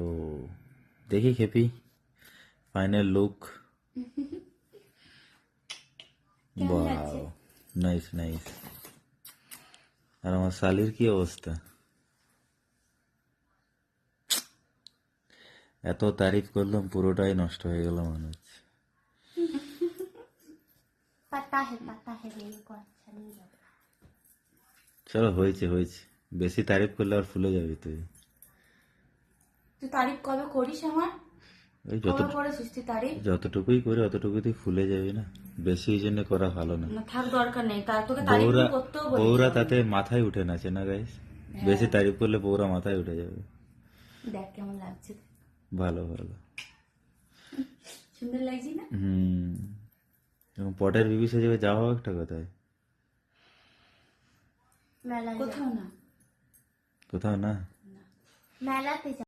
ও দেখি খেপি final look. কেমন লাগছে? Wow, nice nice. আর আমার শালির কি অবস্থা? এত তারিফ করলাম পুরোটাই নষ্ট হয়ে গেল মনে হচ্ছে। पता है मेरे को अच्छा नहीं लगा। চলো হয়েছে হয়েছে, বেশি তারিফ করলে আর ফুলে যাবি তুই। তুই তারিফ কবে করিস আমার? ওই কবে করেছিস তুই তারিফ? যতটুকুই করে অতটুকুই তুই ফুলে যাবি না, বেশি এই জন্য করা ভালো না। না থাক, দরকার নেই, তার তোকে তারিফ বউরা করতেও বলি। বউরা তাতে মাথায় উঠে নাচে না গাইস, বেশি তারিফ করলে বউরা মাথায় উঠে যাবে। দেখ কেমন লাগছে, ভালো ভালো। সুন্দর লাগছে না? এবং পটের বিবি সেজে যাওয়া একটা কোথায়? কোথাও না, কোথাও না। মেলাতে